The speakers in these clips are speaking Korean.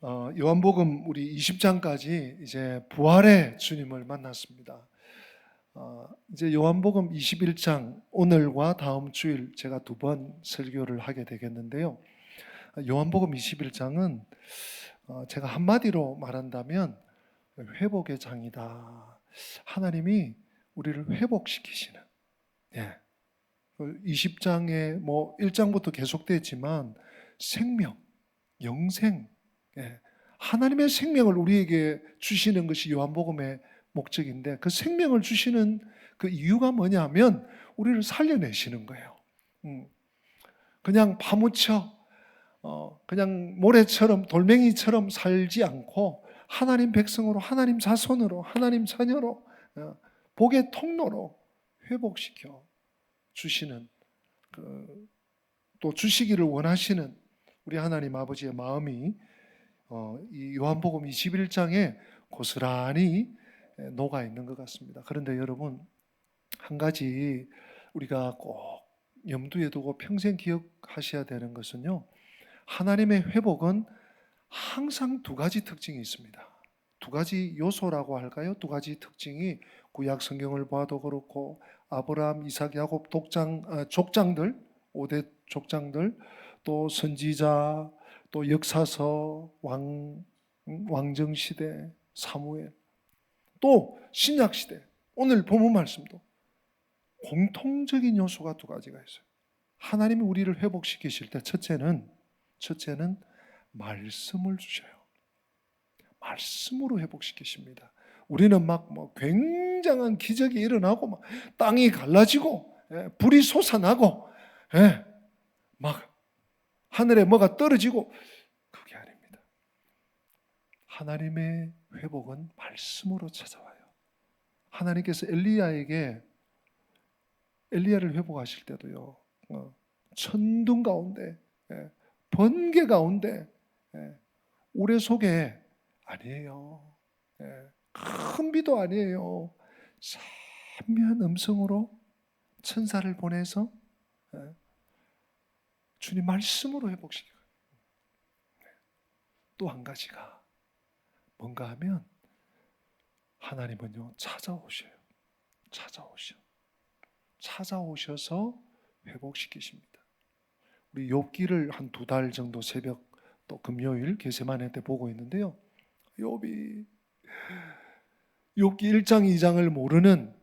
요한복음 우리 20장까지 이제 부활의 주님을 만났습니다. 이제 요한복음 21장 오늘과 다음 주일 제가 두 번 설교를 하게 되겠는데요. 요한복음 21장은 제가 한마디로 말한다면 회복의 장이다. 하나님이 우리를 회복시키시는. 예. 20장에 뭐 1장부터 계속됐지만 생명, 영생, 예. 하나님의 생명을 우리에게 주시는 것이 요한복음의 목적인데, 그 생명을 주시는 그 이유가 뭐냐면 우리를 살려내시는 거예요. 그냥 파묻혀 그냥 모래처럼 돌멩이처럼 살지 않고 하나님 백성으로, 하나님 자손으로, 하나님 자녀로, 복의 통로로 회복시켜 주시는, 또 주시기를 원하시는 우리 하나님 아버지의 마음이 이 요한복음 21장에 고스란히 녹아 있는 것 같습니다. 그런데 여러분, 한 가지 우리가 꼭 염두에 두고 평생 기억하셔야 되는 것은요, 하나님의 회복은 항상 두 가지 특징이 있습니다. 두 가지 요소라고 할까요? 두 가지 특징이 구약 성경을 봐도 그렇고 아브라함, 이삭, 야곱 족장들, 5대 족장들, 또 선지자, 또 역사서, 왕정시대, 사무엘, 또 신약시대, 오늘 본문 말씀도 공통적인 요소가 두 가지가 있어요. 하나님이 우리를 회복시키실 때 첫째는 말씀을 주셔요. 말씀으로 회복시키십니다. 우리는 막 굉장한 기적이 일어나고 막 땅이 갈라지고 불이 솟아나고 막 하늘에 뭐가 떨어지고, 그게 아닙니다. 하나님의 회복은 말씀으로 찾아와요. 하나님께서 엘리야를 회복하실 때도요, 천둥 가운데, 번개 가운데, 우레 속에 아니에요. 큰 비도 아니에요. 세미한 음성으로 천사를 보내서 주님 말씀으로 회복시켜요. 또 한 가지가 뭔가 하면 하나님은요, 찾아오셔서 회복시키십니다. 우리 욥기를 한 2달 정도 새벽 또 금요일 게세마네 때 보고 있는데요, 욥기 1장 2장을 모르는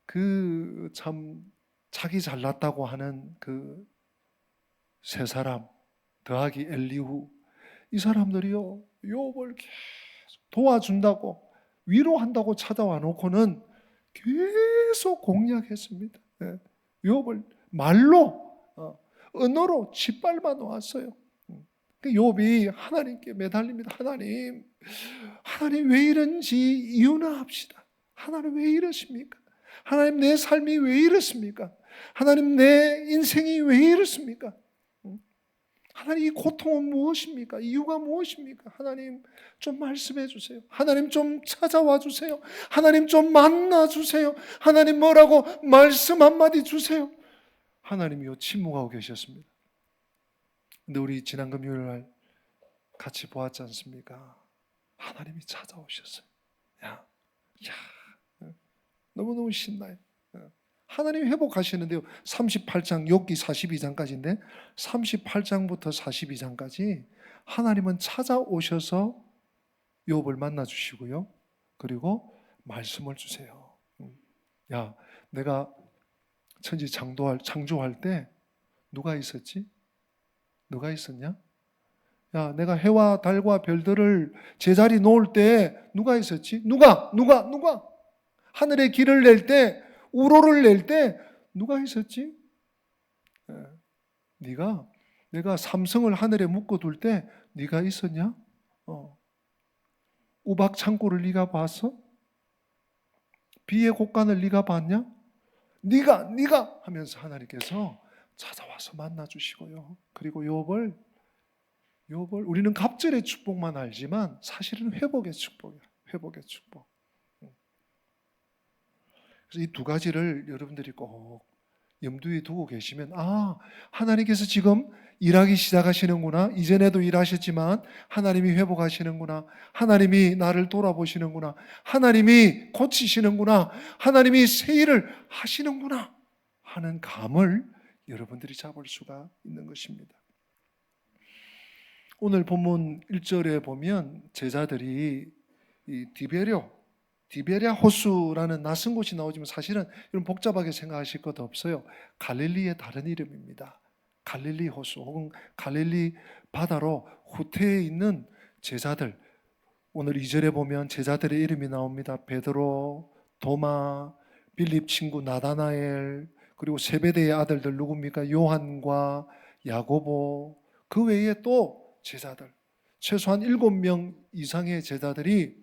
그 참 자기 잘났다고 하는 그 세 사람 더하기 엘리후, 이 사람들이요, 욥을 계속 도와준다고 위로한다고 찾아와 놓고는 계속 공략했습니다. 욥을 말로, 언어로 짓밟아 놓았어요. 욥이 하나님께 매달립니다. 하나님 왜 이런지 이유나 합시다. 하나님 왜 이러십니까? 하나님 내 삶이 왜 이렇습니까? 하나님 내 인생이 왜 이렇습니까? 하나님 이 고통은 무엇입니까? 이유가 무엇입니까? 하나님 좀 말씀해 주세요. 하나님 좀 찾아와 주세요. 하나님 좀 만나 주세요. 하나님 뭐라고 말씀 한마디 주세요. 하나님이요, 침묵하고 계셨습니다. 근데 우리 지난 금요일 날 같이 보았지 않습니까? 하나님이 찾아오셨어요. 야, 너무너무 신나요. 하나님 회복하시는데요, 38장, 욥기 42장까지인데 38장부터 42장까지 하나님은 찾아오셔서 욥을 만나주시고요, 그리고 말씀을 주세요. 야, 내가 천지 창조할 때 누가 있었지? 누가 있었냐? 야, 내가 해와 달과 별들을 제자리 놓을 때 누가 있었지? 누가? 하늘에 길을 낼 때, 우로를 낼 때 누가 있었지? 네가, 내가 삼성을 하늘에 묶어둘 때 네가 있었냐? 우박 창고를 네가 봤어? 비의 곡간을 네가 봤냐? 네가 하면서 하나님께서 찾아와서 만나주시고요, 그리고 욥을 우리는 갑절의 축복만 알지만 사실은 회복의 축복이야. 회복의 축복. 그래서 이 두 가지를 여러분들이 꼭 염두에 두고 계시면 하나님께서 지금 일하기 시작하시는구나. 이전에도 일하셨지만 하나님이 회복하시는구나. 하나님이 나를 돌아보시는구나. 하나님이 고치시는구나. 하나님이 새 일을 하시는구나 하는 감을 여러분들이 잡을 수가 있는 것입니다. 오늘 본문 1절에 보면 제자들이 이 디베랴 호수라는 낯선 곳이 나오지만 사실은 이런 복잡하게 생각하실 것도 없어요. 갈릴리의 다른 이름입니다. 갈릴리 호수 혹은 갈릴리 바다로 후퇴에 있는 제자들, 오늘 2절에 보면 제자들의 이름이 나옵니다. 베드로, 도마, 빌립 친구 나다나엘, 그리고 세베대의 아들들 누굽니까? 요한과 야고보, 그 외에 또 제자들, 최소한 7명 이상의 제자들이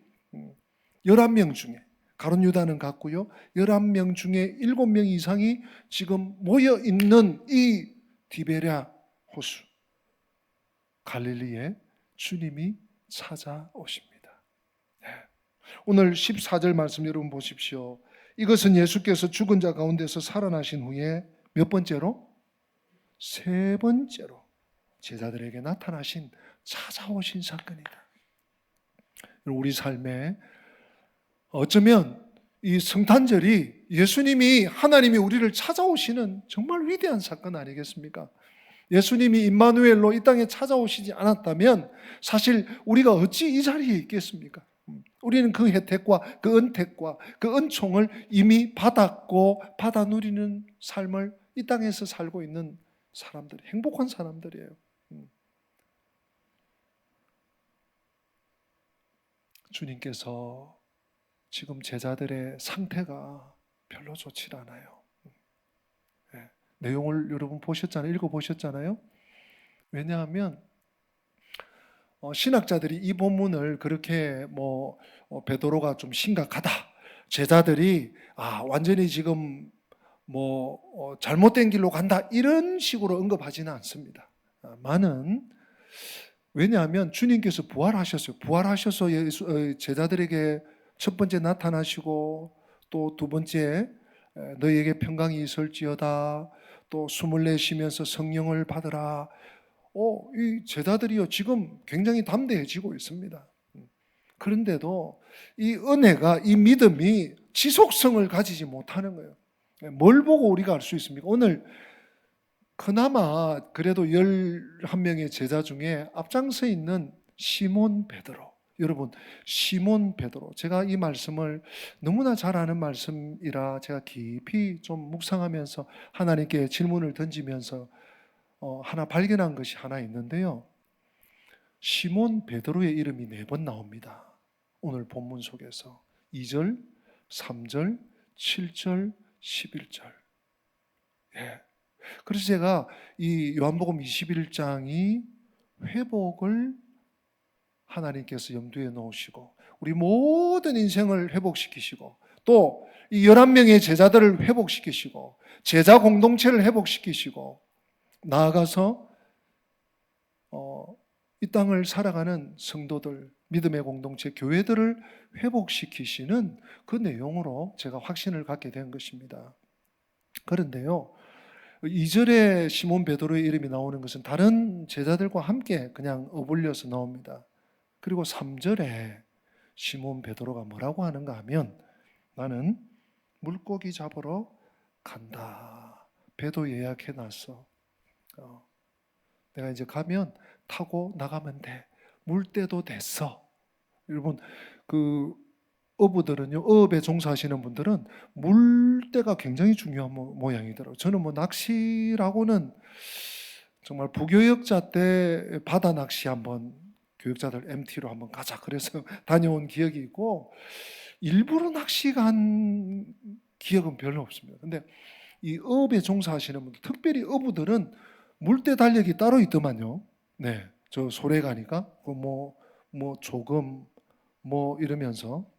11명 중에, 가룟 유다는 같고요, 11명 중에 7명 이상이 지금 모여 있는 이 디베랴 호수 갈릴리에 주님이 찾아오십니다. 오늘 14절 말씀 여러분 보십시오. 이것은 예수께서 죽은 자 가운데서 살아나신 후에 몇 번째로? 세 번째로 제자들에게 나타나신, 찾아오신 사건이다. 우리 삶에 어쩌면 이 성탄절이 예수님이, 하나님이 우리를 찾아오시는 정말 위대한 사건 아니겠습니까? 예수님이 임마누엘로 이 땅에 찾아오시지 않았다면 사실 우리가 어찌 이 자리에 있겠습니까? 우리는 그 혜택과 그 은택과 그 은총을 이미 받았고 받아 누리는 삶을 이 땅에서 살고 있는 사람들, 행복한 사람들이에요. 주님께서 지금 제자들의 상태가 별로 좋지 않아요. 내용을 여러분 보셨잖아요. 읽어보셨잖아요. 왜냐하면 신학자들이 이 본문을 그렇게 베드로가 좀 심각하다, 제자들이 완전히 지금 잘못된 길로 간다, 이런 식으로 언급하지는 않습니다. 많은, 왜냐하면 주님께서 부활하셨어요. 부활하셔서 제자들에게 첫 번째 나타나시고 또 두 번째 너희에게 평강이 있을지어다, 또 숨을 내쉬면서 성령을 받으라. 이 제자들이요 지금 굉장히 담대해지고 있습니다. 그런데도 이 은혜가, 이 믿음이 지속성을 가지지 못하는 거예요. 뭘 보고 우리가 알 수 있습니까? 오늘 그나마 그래도 11명의 제자 중에 앞장서 있는 시몬 베드로, 여러분 시몬 베드로, 제가 이 말씀을 너무나 잘 아는 말씀이라 제가 깊이 좀 묵상하면서 하나님께 질문을 던지면서 하나 발견한 것이 하나 있는데요, 시몬 베드로의 이름이 4번 나옵니다. 오늘 본문 속에서 2절, 3절, 7절, 11절. 그래서 제가 이 요한복음 21장이 회복을 하나님께서 염두에 놓으시고 우리 모든 인생을 회복시키시고 또 이 11명의 제자들을 회복시키시고 제자 공동체를 회복시키시고 나아가서 이 땅을 살아가는 성도들, 믿음의 공동체, 교회들을 회복시키시는 그 내용으로 제가 확신을 갖게 된 것입니다. 그런데요, 2절에 시몬 베드로의 이름이 나오는 것은 다른 제자들과 함께 그냥 어울려서 나옵니다. 그리고 3절에 시몬 베드로가 뭐라고 하는가 하면, 나는 물고기 잡으러 간다. 배도 예약해놨어. 내가 이제 가면 타고 나가면 돼. 물때도 됐어. 여러분, 그 어부들은요, 어업에 종사하시는 분들은 물때가 굉장히 중요한 모양이더라고요. 저는 낚시라고는 정말 부교역자 때 바다 낚시 한번 교역자들 MT로 한번 가자 그래서 다녀온 기억이 있고, 일부러 낚시 간 기억은 별로 없습니다. 근데 이 어업에 종사하시는 분들, 특별히 어부들은 물때 달력이 따로 있더만요. 네, 저 소래 가니까 조금 이러면서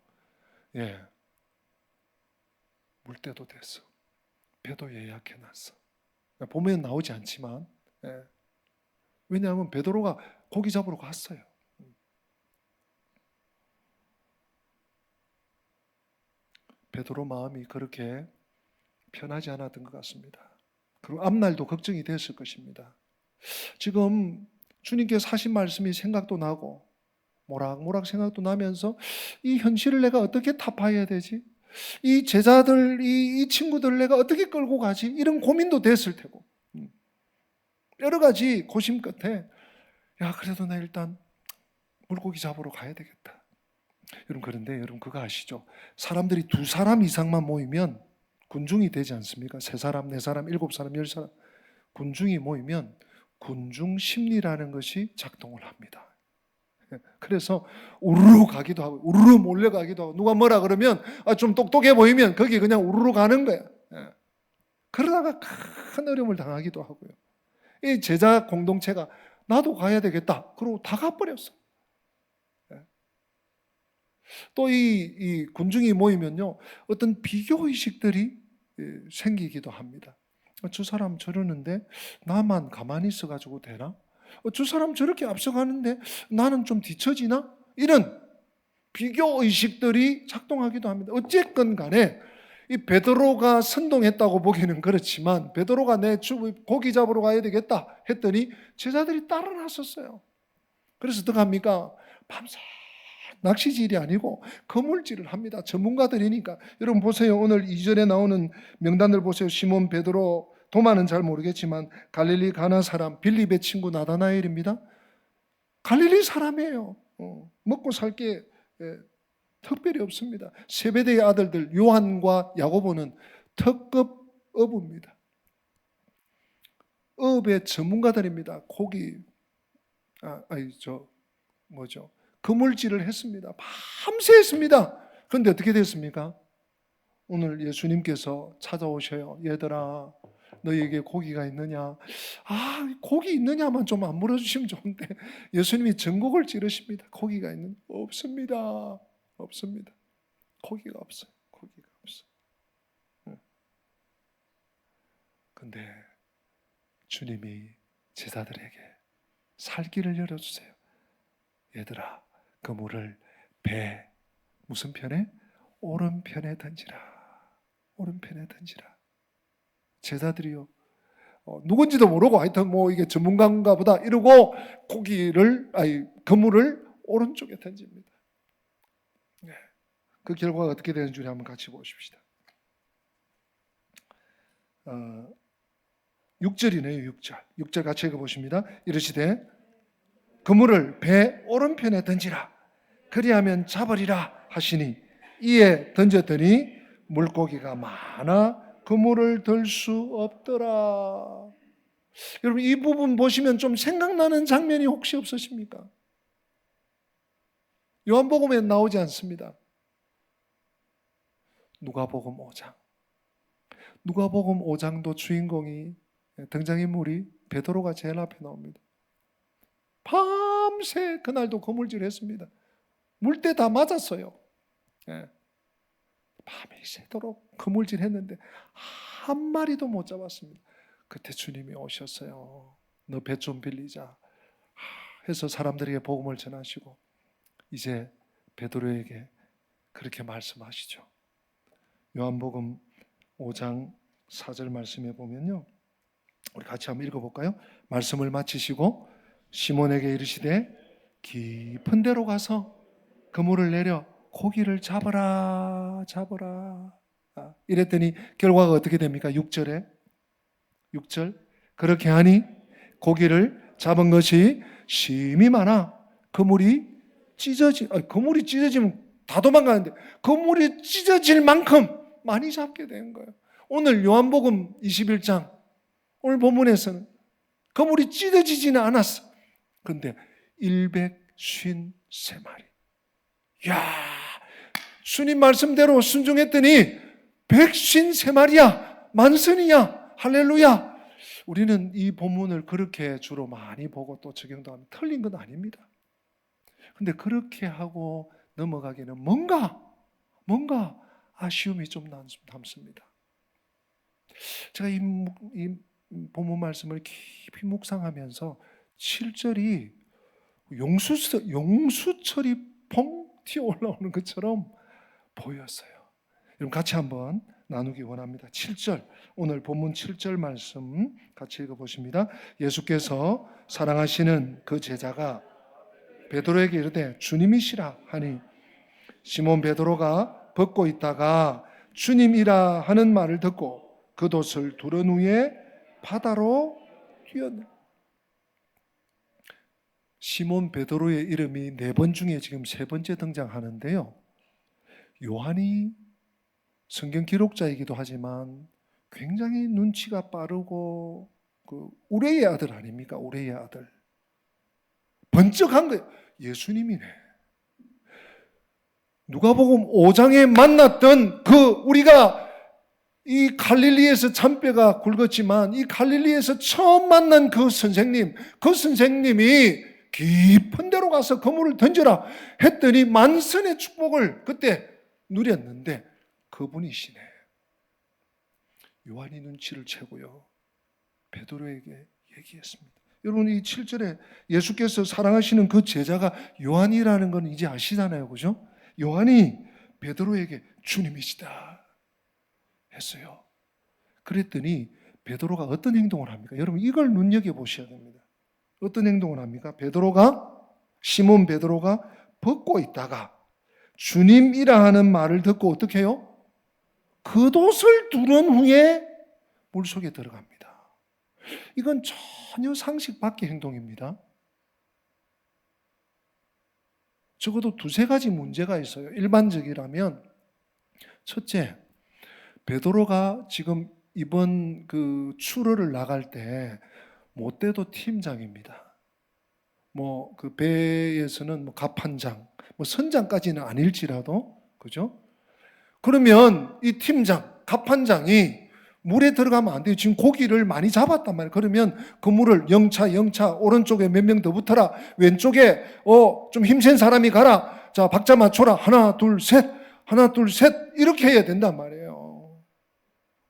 물때도 됐어. 배도 예약해놨어. 보면 나오지 않지만, 왜냐하면 베드로가 고기 잡으러 갔어요. 베드로 마음이 그렇게 편하지 않았던 것 같습니다. 그리고 앞날도 걱정이 됐을 것입니다. 지금 주님께서 하신 말씀이 생각도 나고 모락모락 생각도 나면서 이 현실을 내가 어떻게 타파해야 되지? 이 제자들, 이 친구들 내가 어떻게 끌고 가지? 이런 고민도 됐을 테고 여러 가지 고심 끝에 야 그래도 나 일단 물고기 잡으러 가야 되겠다. 여러분 그런데 여러분 그거 아시죠? 사람들이 2사람 이상만 모이면 군중이 되지 않습니까? 3사람, 4사람, 7사람, 10사람 군중이 모이면 군중 심리라는 것이 작동을 합니다. 그래서 우르르 가기도 하고 우르르 몰려가기도 하고 누가 뭐라 그러면 좀 똑똑해 보이면 거기 그냥 우르르 가는 거야. 그러다가 큰 어려움을 당하기도 하고요. 이 제자 공동체가 나도 가야 되겠다. 그러고 다 가버렸어. 또 이 군중이 모이면요, 어떤 비교의식들이 생기기도 합니다. 저 사람 저러는데 나만 가만히 있어가지고 되나? 저 사람 저렇게 앞서가는데 나는 좀 뒤처지나? 이런 비교의식들이 작동하기도 합니다. 어쨌건 간에 이 베드로가 선동했다고 보기는 그렇지만 베드로가 내 고기 잡으러 가야 되겠다 했더니 제자들이 따라 나섰어요. 그래서 어떻게 합니까? 밤새 낚시질이 아니고 그물질을 합니다. 전문가들이니까. 여러분 보세요. 오늘 2절에 나오는 명단들 보세요. 시몬, 베드로, 도마는 잘 모르겠지만 갈릴리 가나 사람 빌립의 친구 나다나엘입니다. 갈릴리 사람이에요. 먹고 살 게 특별히 없습니다. 세베대의 아들들 요한과 야고보는 특급 어부입니다. 어업의 전문가들입니다. 고기 그물질을 했습니다. 밤새 했습니다. 그런데 어떻게 됐습니까? 오늘 예수님께서 찾아오셔요. 얘들아 너희에게 고기가 있느냐? 고기 있느냐만 좀 안 물어주시면 좋은데 예수님이 전곡을 찌르십니다. 고기가 있느냐? 없습니다. 없습니다. 고기가 없어요. 고기가 없어요. 근데 주님이 제자들에게 살 길을 열어주세요. 얘들아 그물을 배 무슨 편에? 오른편에 던지라. 오른편에 던지라. 제자들이요 누군지도 모르고 하여튼 이게 전문가인가 보다 이러고 그물을 오른쪽에 던집니다. 그 결과가 어떻게 되는지 한번 같이 보십시다. 6절이네요. 6절 같이 읽어보십니다. 이르시되 그물을 배 오른편에 던지라. 그리하면 잡으리라 하시니 이에 던졌더니 물고기가 많아 그물을 들 수 없더라. 여러분 이 부분 보시면 좀 생각나는 장면이 혹시 없으십니까? 요한복음에 나오지 않습니다. 누가복음 5장. 누가복음 5장도 주인공이 등장인물이 베드로가 제일 앞에 나옵니다. 밤새 그날도 거물질했습니다. 물때 다 맞았어요. 밤이 새도록 거물질했는데 한 마리도 못 잡았습니다. 그때 주님이 오셨어요. 너 배 좀 빌리자 해서 사람들에게 복음을 전하시고 이제 베드로에게 그렇게 말씀하시죠. 요한복음 5장 4절 말씀에 보면요, 우리 같이 한번 읽어볼까요? 말씀을 마치시고 시몬에게 이르시되 깊은 데로 가서 그물을 내려 고기를 잡아라. 이랬더니 결과가 어떻게 됩니까? 6절 그렇게 하니 고기를 잡은 것이 심이 많아 그물이 찢어지면 다 도망가는데 그물이 찢어질 만큼 많이 잡게 된 거예요. 오늘 요한복음 21장 오늘 본문에서는 그물이 찢어지지는 않았어. 그런데 153마리. 야, 주님 말씀대로 순종했더니 153마리야. 만선이야. 할렐루야. 우리는 이 본문을 그렇게 주로 많이 보고 또 적용도 하면 틀린 건 아닙니다. 근데 그렇게 하고 넘어가기는 뭔가 아쉬움이 좀 남습니다. 제가 이 본문 말씀을 깊이 묵상하면서 7절이 용수철이 펑 튀어 올라오는 것처럼 보였어요. 여러분 같이 한번 나누기 원합니다. 7절, 오늘 본문 7절 말씀 같이 읽어보십니다. 예수께서 사랑하시는 그 제자가 베드로에게 이르되 주님이시라 하니 시몬 베드로가 벗고 있다가 주님이라 하는 말을 듣고 겉옷을 두른 후에 바다로 뛰어내. 시몬 베드로의 이름이 4번 중에 지금 3번째 등장하는데요. 요한이 성경 기록자이기도 하지만 굉장히 눈치가 빠르고 우레의 아들 아닙니까? 우레의 아들. 번쩍한 거예요. 예수님이네. 누가복음 5장에 만났던 우리가 이 갈릴리에서 잔뼈가 굵었지만 이 갈릴리에서 처음 만난 그 선생님이 깊은 데로 가서 그물을 던져라 했더니 만선의 축복을 그때 누렸는데 그분이시네. 요한이 눈치를 채고요, 베드로에게 얘기했습니다. 여러분, 이 7절에 예수께서 사랑하시는 그 제자가 요한이라는 건 이제 아시잖아요, 그죠? 요한이 베드로에게 주님이시다 했어요. 그랬더니 베드로가 어떤 행동을 합니까? 여러분, 이걸 눈여겨보셔야 됩니다. 어떤 행동을 합니까? 시몬 베드로가 벗고 있다가 주님이라 하는 말을 듣고 어떻게 해요? 겉옷을 두른 후에 물속에 들어갑니다. 이건 전혀 상식 밖의 행동입니다. 적어도 2-3가지 문제가 있어요. 일반적이라면, 첫째, 베드로가 지금 이번 출어를 나갈 때 못돼도 팀장입니다. 그 배에서는 갑판장, 선장까지는 아닐지라도, 그죠? 그러면 이 팀장, 갑판장이 물에 들어가면 안 돼요. 지금 고기를 많이 잡았단 말이에요. 그러면 그 물을 영차 오른쪽에 몇 명 더 붙어라, 왼쪽에 좀 힘센 사람이 가라, 자 박자 맞춰라, 하나 둘 셋 이렇게 해야 된단 말이에요.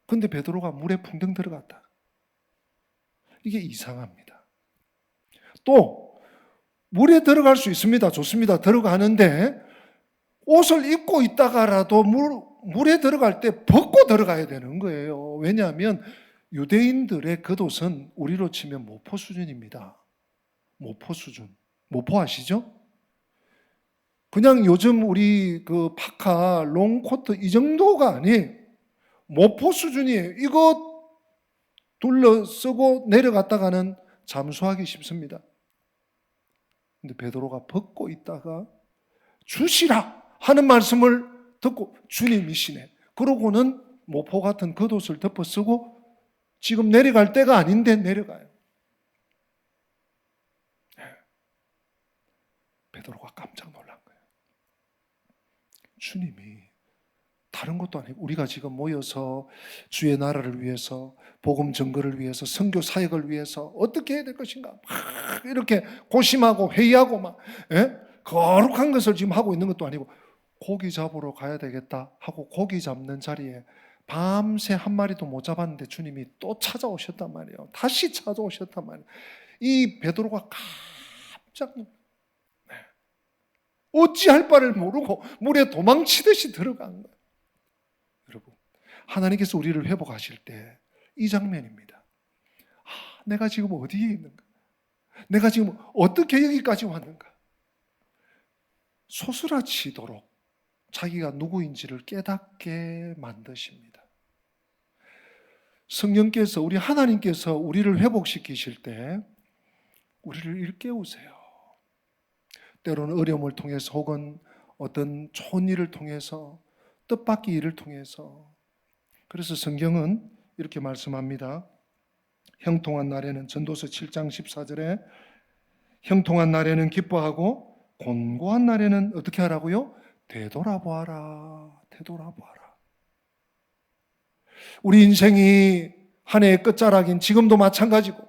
근데 베드로가 물에 풍덩 들어갔다. 이게 이상합니다. 또 물에 들어갈 수 있습니다. 좋습니다. 들어가는데 옷을 입고 있다가라도 물에 들어갈 때 벗고 들어가야 되는 거예요. 왜냐하면 유대인들의 겉옷은 우리로 치면 모포 수준입니다. 모포 수준. 모포 아시죠? 그냥 요즘 우리 파카, 롱코트 이 정도가 아니에요. 모포 수준이에요. 이거 둘러쓰고 내려갔다가는 잠수하기 쉽습니다. 근데 베드로가 벗고 있다가 주시라 하는 말씀을 듣고 주님이시네. 그러고는 모포 같은 겉옷을 덮어 쓰고 지금 내려갈 때가 아닌데 내려가요. 베드로가 깜짝 놀란 거예요. 주님이 다른 것도 아니고 우리가 지금 모여서 주의 나라를 위해서, 복음 전거를 위해서, 선교 사역을 위해서 어떻게 해야 될 것인가 막 이렇게 고심하고 회의하고 막 거룩한 것을 지금 하고 있는 것도 아니고, 고기 잡으러 가야 되겠다 하고 고기 잡는 자리에 밤새 한 마리도 못 잡았는데 주님이 또 찾아오셨단 말이에요. 다시 찾아오셨단 말이에요. 이 베드로가 깜짝 놀랐어요. 어찌할 바를 모르고 물에 도망치듯이 들어간 거예요. 여러분, 하나님께서 우리를 회복하실 때 이 장면입니다. 내가 지금 어디에 있는가? 내가 지금 어떻게 여기까지 왔는가? 소스라치도록 자기가 누구인지를 깨닫게 만드십니다. 성령께서, 우리 하나님께서 우리를 회복시키실 때 우리를 일깨우세요. 때로는 어려움을 통해서 혹은 어떤 좋은 일을 통해서, 뜻밖의 일을 통해서. 그래서 성경은 이렇게 말씀합니다. 형통한 날에는, 전도서 7장 14절에 형통한 날에는 기뻐하고 곤고한 날에는 어떻게 하라고요? 되돌아보아라. 우리 인생이 한 해의 끝자락인 지금도 마찬가지고,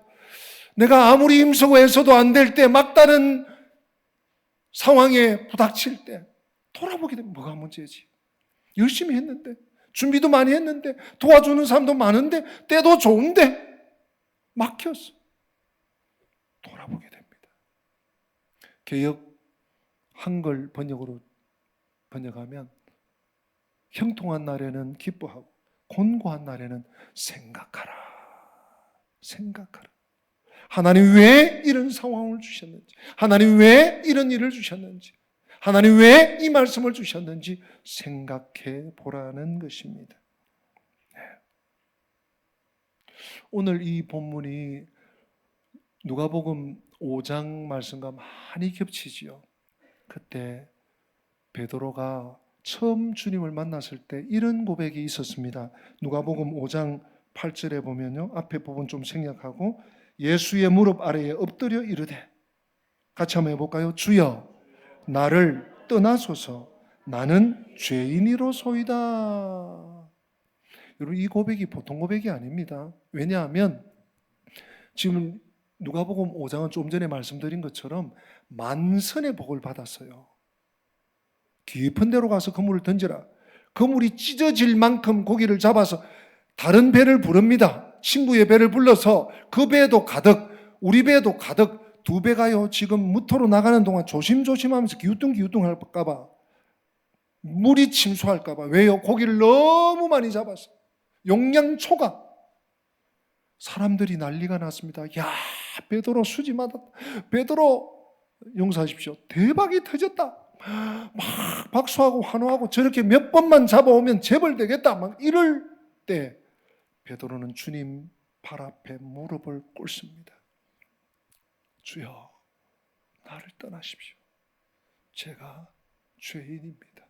내가 아무리 힘쓰고 애써도 안 될 때, 막다른 상황에 부닥칠 때 돌아보게 되면 뭐가 문제지? 열심히 했는데, 준비도 많이 했는데, 도와주는 사람도 많은데, 때도 좋은데 막혔어. 돌아보게 됩니다. 개역 한글 번역으로 번역하면 형통한 날에는 기뻐하고 곤고한 날에는 생각하라. 생각하라. 하나님 왜 이런 상황을 주셨는지, 하나님 왜 이런 일을 주셨는지, 하나님 왜 이 말씀을 주셨는지 생각해 보라는 것입니다. 오늘 이 본문이 누가복음 5장 말씀과 많이 겹치지요. 그때 베드로가 처음 주님을 만났을 때 이런 고백이 있었습니다. 누가복음 5장 8절에 보면요, 앞에 부분 좀 생략하고 예수의 무릎 아래에 엎드려 이르되, 같이 한번 해볼까요? 주여 나를 떠나소서, 나는 죄인이로소이다. 여러분, 이 고백이 보통 고백이 아닙니다. 왜냐하면 지금 누가복음 5장은 좀 전에 말씀드린 것처럼 만선의 복을 받았어요. 깊은 데로 가서 그물을 던져라. 그물이 찢어질 만큼 고기를 잡아서 다른 배를 부릅니다. 친구의 배를 불러서 그 배도 가득, 우리 배도 가득, 두 배가요 지금 무토로 나가는 동안 조심조심하면서 기우뚱기우뚱 할까봐, 물이 침수할까봐. 왜요? 고기를 너무 많이 잡았어. 용량 초과. 사람들이 난리가 났습니다. 야, 베드로 수지 맞았다. 베드로 용서하십시오. 대박이 터졌다. 막 박수하고 환호하고 저렇게 몇 번만 잡아오면 재벌되겠다. 막 이럴 때 베드로는 주님 발 앞에 무릎을 꿇습니다. 주여, 나를 떠나십시오. 제가 죄인입니다.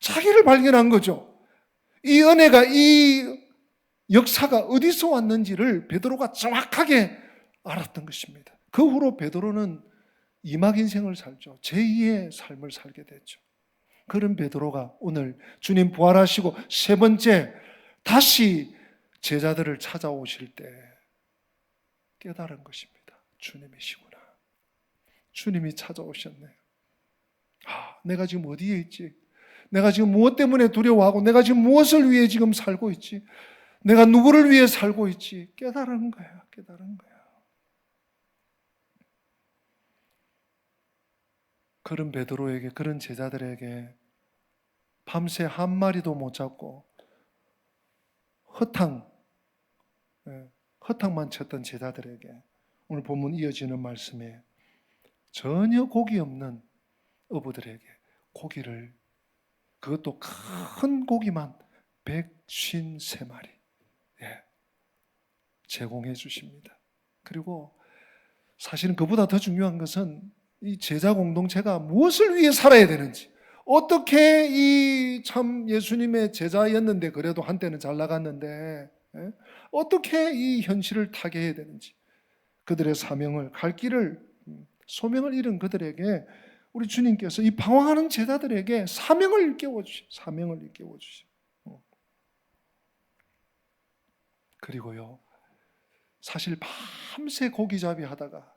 자기를 발견한 거죠. 이 은혜가, 이 역사가 어디서 왔는지를 베드로가 정확하게 알았던 것입니다. 그 후로 베드로는 이막 인생을 살죠. 제2의 삶을 살게 됐죠. 그런 베드로가 오늘 주님 부활하시고 세 번째 다시 제자들을 찾아오실 때 깨달은 것입니다. 주님이시구나. 주님이 찾아오셨네요. 내가 지금 어디에 있지? 내가 지금 무엇 때문에 두려워하고 내가 지금 무엇을 위해 지금 살고 있지? 내가 누구를 위해 살고 있지? 깨달은 거야. 깨달은 거야. 그런 베드로에게, 그런 제자들에게 밤새 한 마리도 못 잡고 허탕만 쳤던 제자들에게 오늘 본문 이어지는 말씀에 전혀 고기 없는 어부들에게 고기를, 그것도 큰 고기만 153마리 제공해 주십니다. 그리고 사실은 그보다 더 중요한 것은 이 제자 공동체가 무엇을 위해 살아야 되는지, 어떻게 이 참 예수님의 제자였는데 그래도 한때는 잘 나갔는데 어떻게 이 현실을 타개해야 되는지, 그들의 사명을, 갈 길을, 소명을 잃은 그들에게 우리 주님께서 이 방황하는 제자들에게 사명을 일깨워 주시. 사명을 일깨워 주시. 그리고요, 사실 밤새 고기잡이 하다가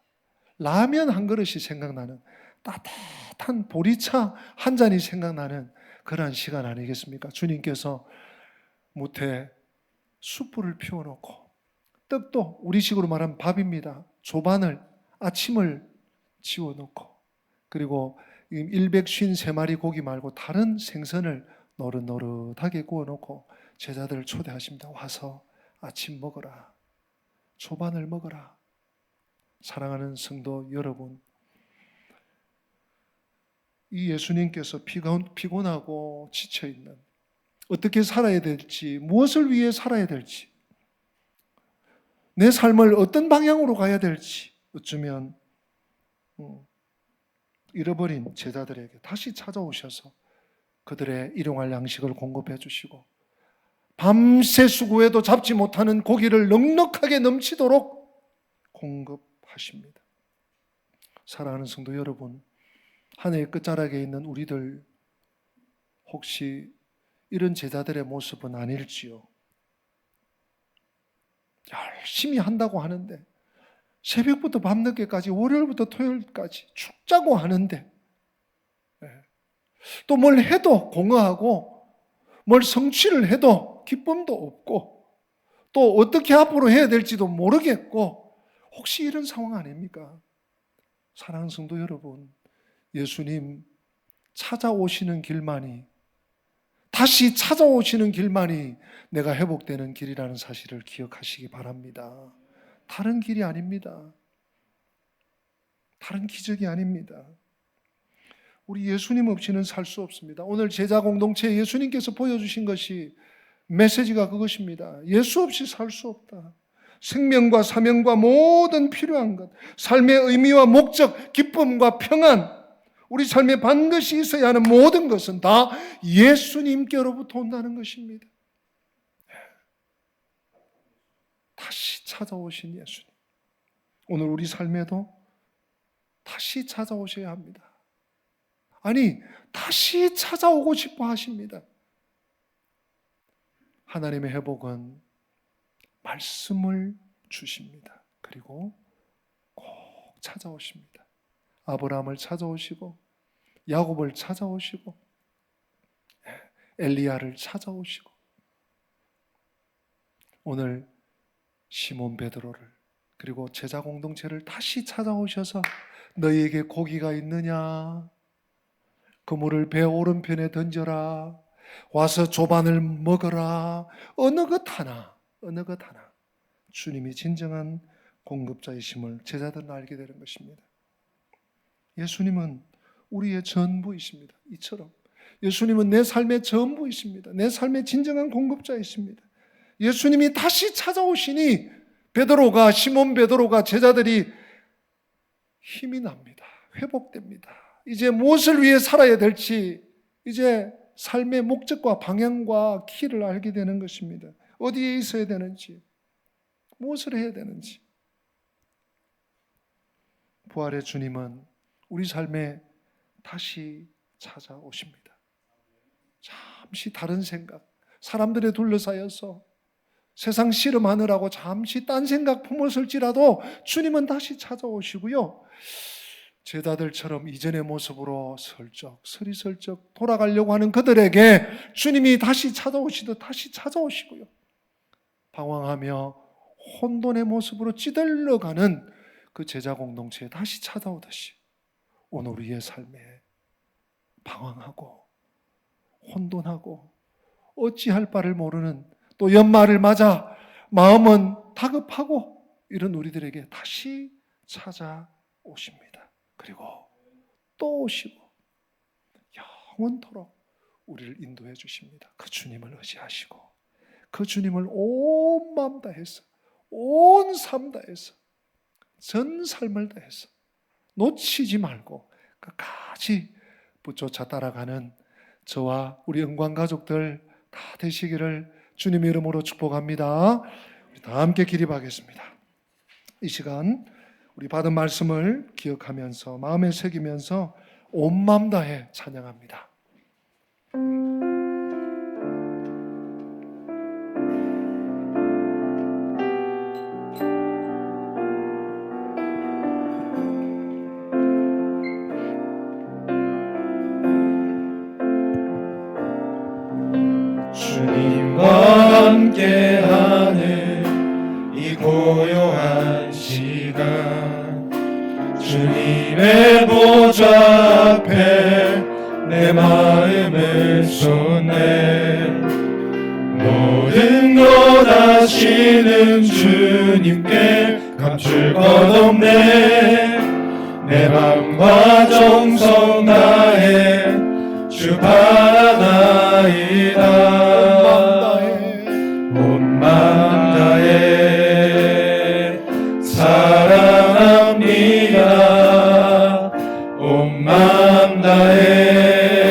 라면 한 그릇이 생각나는, 따뜻한 보리차 한 잔이 생각나는 그러한 시간 아니겠습니까? 주님께서 무태 숯불을 피워놓고 떡도 우리식으로 말하면 밥입니다. 조반을, 아침을 지워놓고, 그리고 153마리 고기 말고 다른 생선을 노릇노릇하게 구워놓고 제자들을 초대하십니다. 와서 아침 먹어라. 조반을 먹어라. 사랑하는 성도 여러분, 이 예수님께서 피곤하고 지쳐있는, 어떻게 살아야 될지, 무엇을 위해 살아야 될지, 내 삶을 어떤 방향으로 가야 될지 어쩌면 잃어버린 제자들에게 다시 찾아오셔서 그들의 일용할 양식을 공급해 주시고 밤새 수고해도 잡지 못하는 고기를 넉넉하게 넘치도록 공급하십니다. 사랑하는 성도 여러분, 한 해의 끝자락에 있는 우리들 혹시 이런 제자들의 모습은 아닐지요? 열심히 한다고 하는데, 새벽부터 밤늦게까지, 월요일부터 토요일까지 축자고 하는데, 또 뭘 해도 공허하고 뭘 성취를 해도 기쁨도 없고 또 어떻게 앞으로 해야 될지도 모르겠고, 혹시 이런 상황 아닙니까? 사랑하는 성도 여러분, 예수님 찾아오시는 길만이 다시 찾아오시는 길만이 내가 회복되는 길이라는 사실을 기억하시기 바랍니다. 다른 길이 아닙니다. 다른 기적이 아닙니다. 우리 예수님 없이는 살 수 없습니다. 오늘 제자 공동체에 예수님께서 보여주신 것이 메시지가 그것입니다. 예수 없이 살 수 없다. 생명과 사명과 모든 필요한 것, 삶의 의미와 목적, 기쁨과 평안, 우리 삶에 반드시 있어야 하는 모든 것은 다 예수님께로부터 온다는 것입니다. 다시 찾아오신 예수님, 오늘 우리 삶에도 다시 찾아오셔야 합니다. 아니, 다시 찾아오고 싶어 하십니다. 하나님의 회복은 말씀을 주십니다. 그리고 꼭 찾아오십니다. 아브라함을 찾아오시고, 야곱을 찾아오시고, 엘리야를 찾아오시고, 오늘 시몬 베드로를, 그리고 제자 공동체를 다시 찾아오셔서 너희에게 고기가 있느냐? 그물을 배 오른편에 던져라. 와서 조반을 먹어라. 어느 것 하나 주님이 진정한 공급자이심을 제자들은 알게 되는 것입니다. 예수님은 우리의 전부이십니다. 이처럼 예수님은 내 삶의 전부이십니다. 내 삶의 진정한 공급자이십니다. 예수님이 다시 찾아오시니 베드로가, 시몬 베드로가, 제자들이 힘이 납니다. 회복됩니다. 이제 무엇을 위해 살아야 될지, 이제 삶의 목적과 방향과 키를 알게 되는 것입니다. 어디에 있어야 되는지, 무엇을 해야 되는지. 부활의 주님은 우리 삶에 다시 찾아오십니다. 잠시 다른 생각, 사람들에 둘러싸여서 세상 씨름하느라고 잠시 딴 생각 품었을지라도 주님은 다시 찾아오시고요, 제자들처럼 이전의 모습으로 서리슬쩍 돌아가려고 하는 그들에게 주님이 다시 찾아오시듯 다시 찾아오시고요, 방황하며 혼돈의 모습으로 찌들러가는 그 제자 공동체에 다시 찾아오듯이 오늘 우리의 삶에 방황하고 혼돈하고 어찌할 바를 모르는, 또 연말을 맞아 마음은 다급하고 이런 우리들에게 다시 찾아오십니다. 그리고 또 오시고 영원토록 우리를 인도해 주십니다. 그 주님을 의지하시고 그 주님을 온 마음 다해서, 온 삶 다해서, 전 삶을 다해서 놓치지 말고 끝까지 붙조차 따라가는 저와 우리 영광 가족들 다 되시기를 주님의 이름으로 축복합니다. 우리 다 함께 기립하겠습니다. 이 시간 우리 받은 말씀을 기억하면서 마음에 새기면서 온 마음 다해 찬양합니다. 주님과 함께하는 이 고요한 시간, 주님의 보좌 앞에 내 마음을 쏟네. 모든 것 아시는 주님께 감출 것 없네. 내 맘과 정성 다해 주 바라나이다. 온 맘 다해 사랑합니다. 온 맘 다해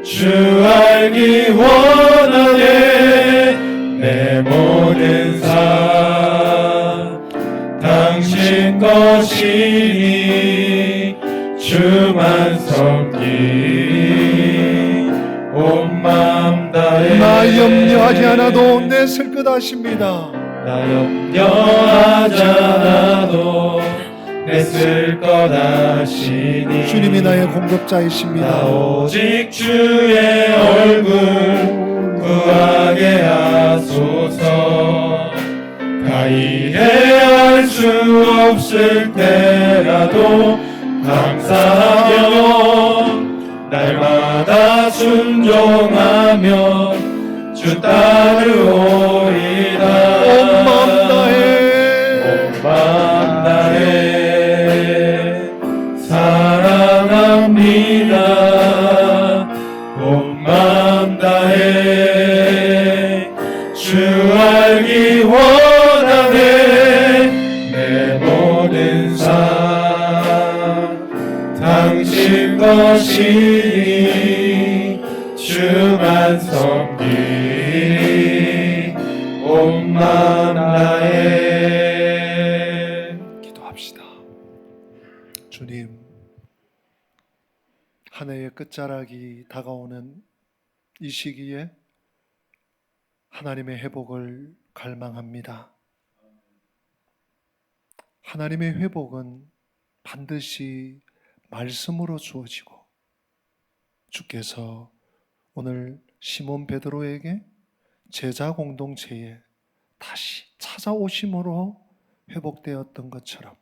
주 알기 원하네. 내 모든 삶 당신 것이니 주만 섬기. 온 맘 다해 나 염려하지 않아도 내 쓸 것 아십니다. 나 염려하지 않아도 내 쓸 것 아시니. 주님이 나의 나 공급자이십니다. 오직 주의 얼굴 구하게 하소서. 가이해할 수 없을 때라도 감사하며 날마다 날마다 순종하며 주 따르오리다. 온 마음 다해 온 마음 다해 사랑합니다. 온 마음 다해 주 알기 원하네. 내 모든 삶 당신 것이니 주만 섬기리. 온 마음 다해. 기도합시다. 주님, 한 해의 끝자락이 다가오는 이 시기에 하나님의 회복을 갈망합니다. 하나님의 회복은 반드시 말씀으로 주어지고, 주께서 오늘 시몬 베드로에게 제자 공동체에 다시 찾아오심으로 회복되었던 것처럼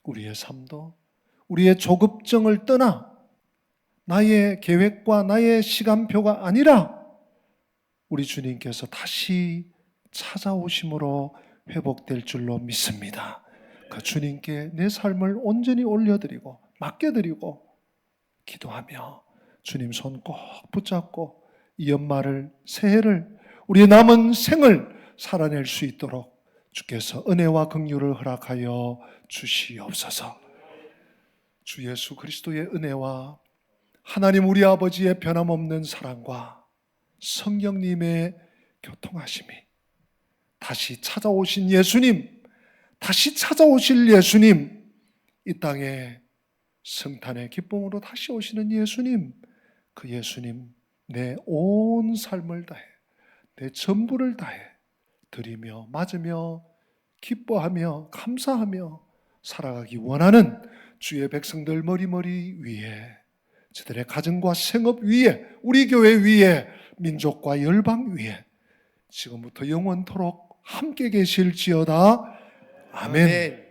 우리의 삶도 우리의 조급증을 떠나 나의 계획과 나의 시간표가 아니라 우리 주님께서 다시 찾아오심으로 회복될 줄로 믿습니다. 그 주님께 내 삶을 온전히 올려드리고 맡겨드리고 기도하며 주님 손 꼭 붙잡고 이 연말을, 새해를, 우리의 남은 생을 살아낼 수 있도록 주께서 은혜와 긍휼을 허락하여 주시옵소서. 주 예수 그리스도의 은혜와 하나님 우리 아버지의 변함없는 사랑과 성령님의 교통하심이, 다시 찾아오신 예수님, 다시 찾아오실 예수님, 이 땅에 성탄의 기쁨으로 다시 오시는 예수님, 그 예수님 내 온 삶을 다해, 내 전부를 다해 드리며 맞으며 기뻐하며 감사하며 살아가기 원하는 주의 백성들 머리머리 위에, 저들의 가정과 생업 위에, 우리 교회 위에, 민족과 열방 위에 지금부터 영원토록 함께 계실지어다. 아멘.